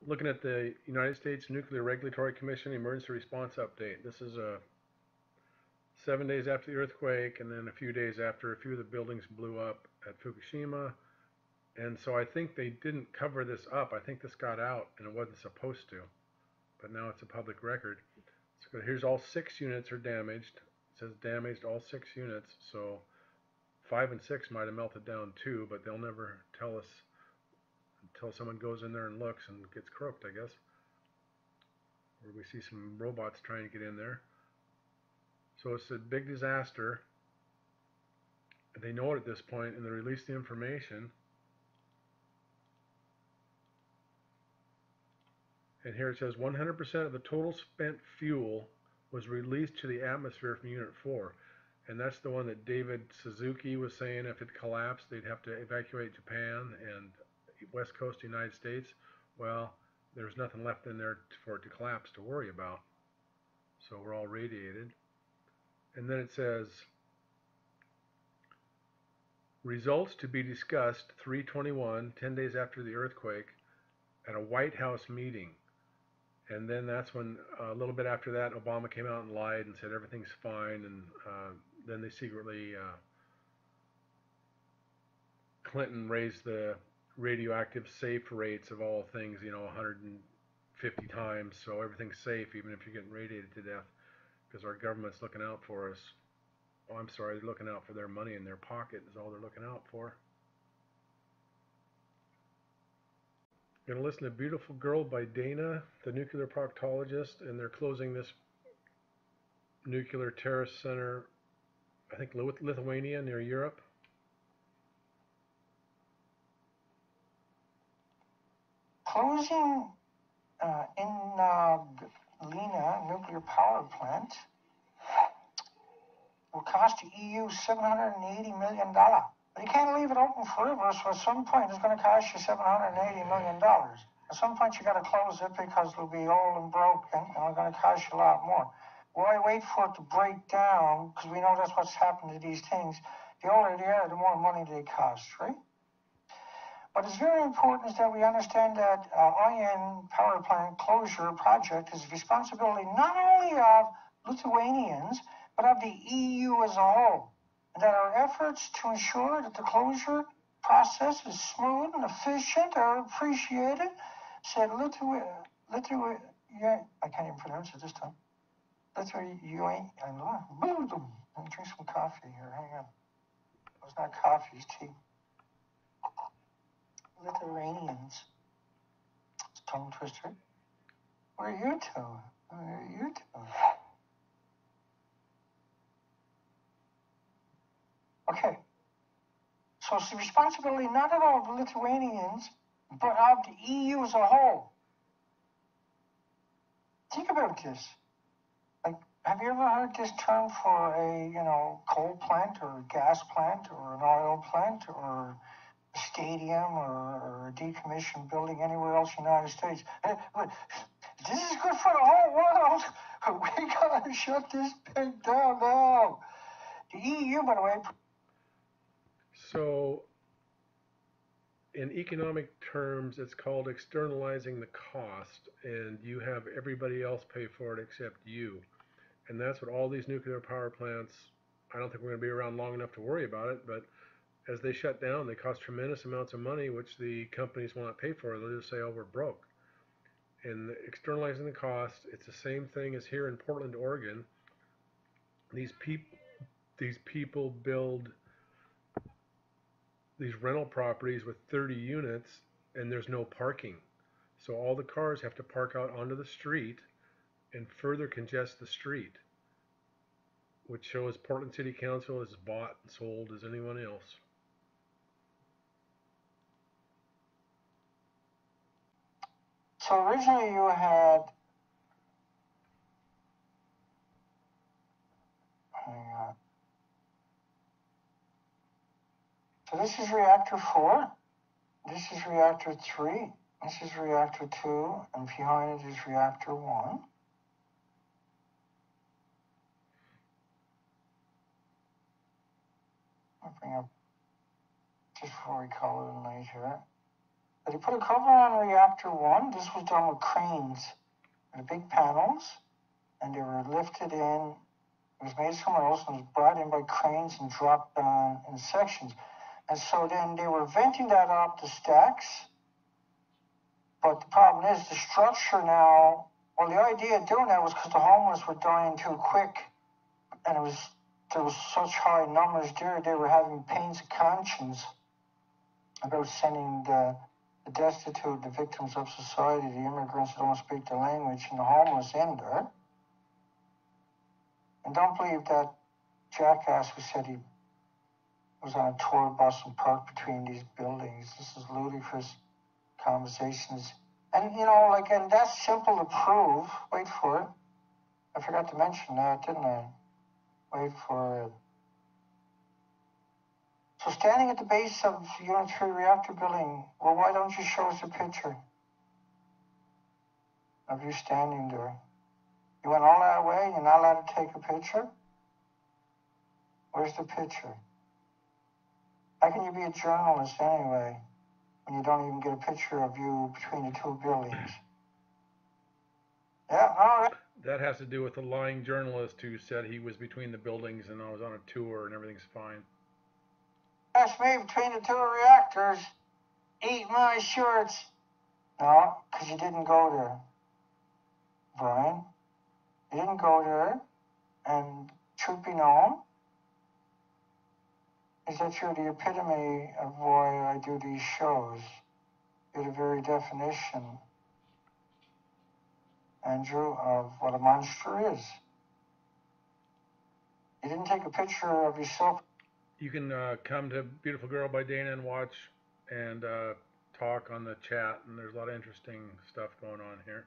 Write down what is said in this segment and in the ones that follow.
Looking at the United States Nuclear Regulatory Commission emergency response update. This is 7 days after the earthquake, and then a few days after a few of the buildings blew up at Fukushima. And so I think they didn't cover this up. I think this got out, and it wasn't supposed to, but now it's a public record. So here's all 6 units are damaged. It says damaged all 6 units. So 5 and 6 might have melted down too, but they'll never tell us until someone goes in there and looks and gets croaked, I guess. Or we see some robots trying to get in there. So it's a big disaster. They know it at this point, and they release the information. And here it says 100% of the total spent fuel was released to the atmosphere from Unit 4. And that's the one that David Suzuki was saying if it collapsed, they'd have to evacuate Japan and west coast of the United States. Well, there's nothing left in there for it to collapse to worry about. So we're all radiated. And then it says, results to be discussed 3/21, 10 days after the earthquake, at a White House meeting. And then that's when, a little bit after that, Obama came out and lied and said everything's fine. And then they secretly, Clinton raised the radioactive safe rates of all things, 150 times. So everything's safe, even if you're getting radiated to death, because our government's looking out for us. Oh, I'm sorry, they're looking out for their money in their pocket is all they're looking out for. Going to listen to Beautiful Girl by Dana, the nuclear proctologist, and they're closing this nuclear terrorist center, I think Lithuania, near Europe. Closing in Lena nuclear power plant will cost the EU $780 million. But you can't leave it open forever, so at some point it's going to cost you $780 million. At some point you got to close it because it'll be old and broken and it's going to cost you a lot more. Why wait for it to break down? Because we know that's what's happened to these things. The older they are, the more money they cost, right? But it's very important is that we understand that IN power plant closure project is the responsibility not only of Lithuanians, but of the EU as a whole. And that our efforts to ensure that the closure process is smooth and efficient are appreciated. Said yeah, I can't even pronounce it this time. Lithuania, let me drink some coffee here, hang on. It's not coffee, it's tea. Lithuanians. It's a tongue twister. Where are you two? Where are you two? Okay. So it's the responsibility not at all of the Lithuanians, but of the EU as a whole. Think about this. Like, have you ever heard this term for a, coal plant or a gas plant or an oil plant or a stadium or a decommissioned building anywhere else in the United States? This is good for the whole world. We gotta shut this thing down now. The EU, by the way. So in economic terms, it's called externalizing the cost, and you have everybody else pay for it except you. And that's what all these nuclear power plants, I don't think we're going to be around long enough to worry about it, but as they shut down, they cost tremendous amounts of money, which the companies will not pay for. They'll just say, oh, we're broke. And externalizing the cost, it's the same thing as here in Portland, Oregon. These people build these rental properties with 30 units, and there's no parking. So all the cars have to park out onto the street and further congest the street, which shows Portland City Council is as bought and sold as anyone else. So originally you had, so this is reactor 4, this is reactor 3, this is reactor 2, and behind it is reactor 1. I'll bring up, just before we call it a night here. But they put a cover on reactor 1. This was done with cranes. The big panels, and they were lifted in. It was made somewhere else and was brought in by cranes and dropped down in sections. And so then they were venting that up the stacks. But the problem is the structure now, well, the idea of doing that was because the homeless were dying too quick. And there was such high numbers there, they were having pains of conscience about sending the destitute, the victims of society, the immigrants who don't speak the language, and the homeless in there. And don't believe that jackass who said he was on a tour bus and parked between these buildings. This is ludicrous conversations. And, and that's simple to prove. Wait for it. I forgot to mention that, didn't I? Wait for it. So standing at the base of Unit 3 reactor building, well, why don't you show us a picture of you standing there? You went all that way, you're not allowed to take a picture? Where's the picture? How can you be a journalist anyway when you don't even get a picture of you between the two buildings? Yeah, all right. That has to do with the lying journalist who said he was between the buildings and I was on a tour and everything's fine. That's me between the two reactors. Eat my shorts. No, because you didn't go there, Brian. You didn't go there, and truth be known, is that you're the epitome of why I do these shows. You're the very definition, Andrew, of what a monster is. You didn't take a picture of yourself. You can come to Beautiful Girl by Dana and watch and talk on the chat, and there's a lot of interesting stuff going on here.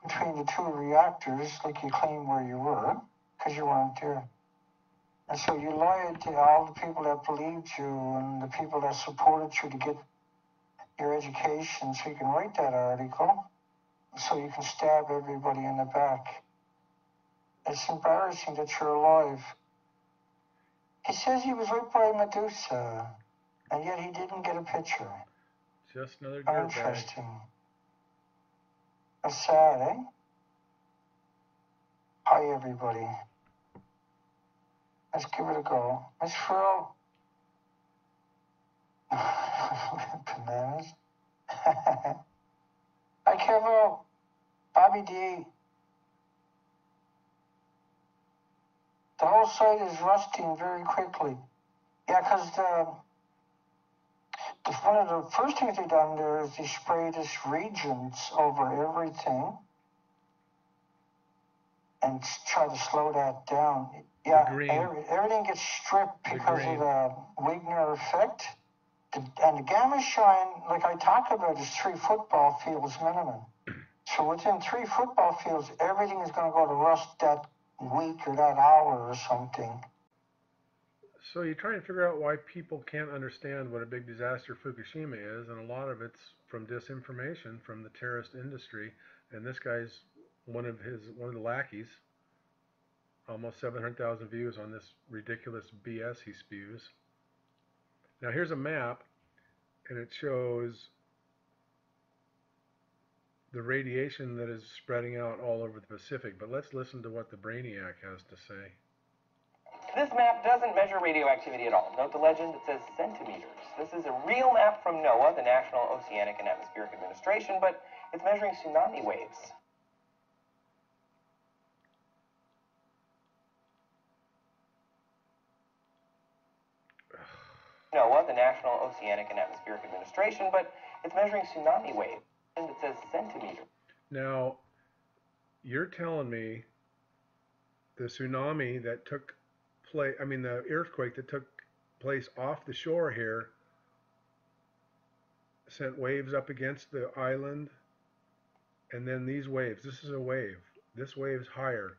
Between the two reactors, like you claim where you were, because you weren't there. And so you lied to all the people that believed you and the people that supported you to get your education so you can write that article, so you can stab everybody in the back. It's embarrassing that you're alive. He says he was raped by Medusa, and yet he didn't get a picture. Just another dirtbag. Interesting. That's sad, eh? Hi, everybody. Let's give it a go. Miss Frill. Bananas. Hi, Kevo. Bobby D. The whole site is rusting very quickly. Yeah, because one of the first things they done there is they spray this reagents over everything and try to slow that down. Yeah, everything gets stripped because of the Wigner effect. And the gamma shine, like I talk about, is 3 football fields minimum. So within 3 football fields, everything is going to go to rust that week or that hour or something. So you try and figure out why people can't understand what a big disaster Fukushima is, and a lot of it's from disinformation from the terrorist industry. And this guy's one of the lackeys. Almost 700,000 views on this ridiculous BS he spews. Now here's a map, and it shows the radiation that is spreading out all over the Pacific. But let's listen to what the Brainiac has to say. This map doesn't measure radioactivity at all. Note the legend, it says centimeters. This is a real map from NOAA, the National Oceanic and Atmospheric Administration, but it's measuring tsunami waves. NOAA, the National Oceanic and Atmospheric Administration, but it's measuring tsunami waves. And it says centimeters. Now, you're telling me the tsunami that took place, the earthquake that took place off the shore here sent waves up against the island, and then these waves, this is a wave. This wave's higher.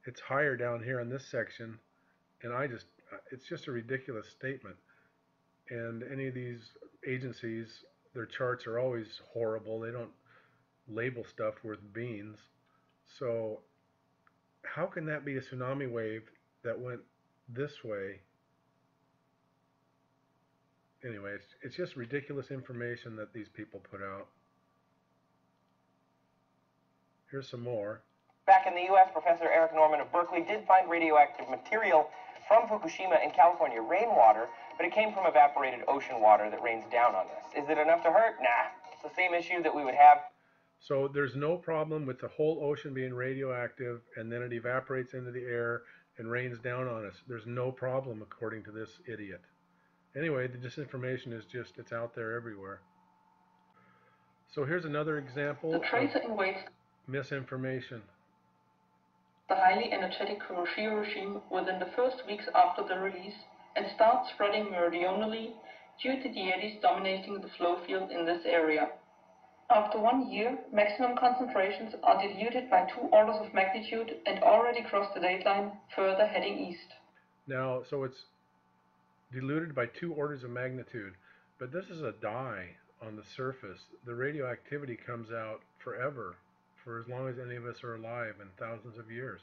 It's higher down here in this section, and it's just a ridiculous statement. And any of these agencies, their charts are always horrible. They don't label stuff worth beans. So how can that be a tsunami wave that went this way anyway, it's just ridiculous information that these people put out. Here's some more. Back in the U.S., Professor Eric Norman of Berkeley did find radioactive material from Fukushima in California rainwater, but it came from evaporated ocean water that rains down on us. Is it enough to hurt? Nah. It's the same issue that we would have. So there's no problem with the whole ocean being radioactive and then it evaporates into the air and rains down on us. There's no problem according to this idiot. Anyway, the disinformation is just, it's out there everywhere. So here's another example The tracer invades misinformation. the highly energetic Hiroshima regime within the first weeks after the release and starts spreading meridionally due to the eddies dominating the flow field in this area. After 1 year, maximum concentrations are diluted by 2 orders of magnitude and already crossed the dateline, further heading east. Now, so it's diluted by 2 orders of magnitude, but this is a dye on the surface. The radioactivity comes out forever, for as long as any of us are alive, in thousands of years.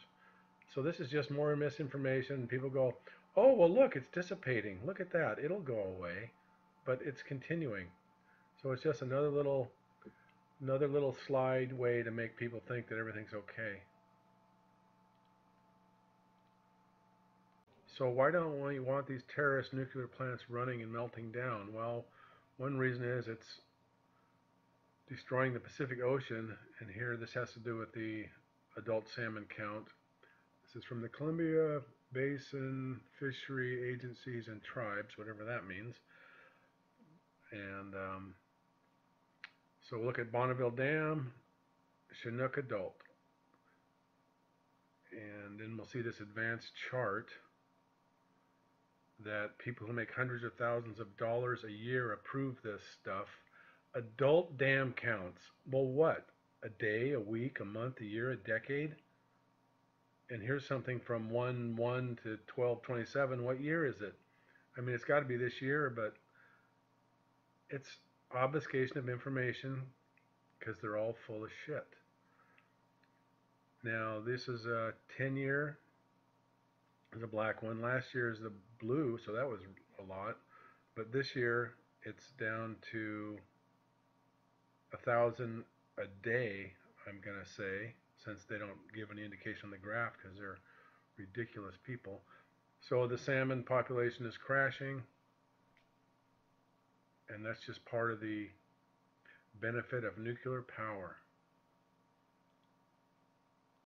So this is just more misinformation. People go, oh, well, look, it's dissipating. Look at that. It'll go away. But it's continuing. So it's just another little slide way to make people think that everything's okay. So why don't we want these terrorist nuclear plants running and melting down? Well, one reason is it's destroying the Pacific Ocean, and here this has to do with the adult salmon count. This is from the Columbia Basin Fishery Agencies and Tribes, whatever that means. And so look at Bonneville Dam, Chinook adult. And then we'll see this advanced chart that people who make hundreds of thousands of dollars a year approve this stuff. Adult dam counts. Well, what? A day, a week, a month, a year, a decade? And here's something from 1/1 to 12/27. What year is it? I mean, it's got to be this year, but it's obfuscation of information because they're all full of shit. Now, this is a 10-year. It's a black one. Last year is the blue, so that was a lot. But this year, it's down to 1,000 a day, I'm going to say, since they don't give any indication on the graph because they're ridiculous people. So the salmon population is crashing, and that's just part of the benefit of nuclear power.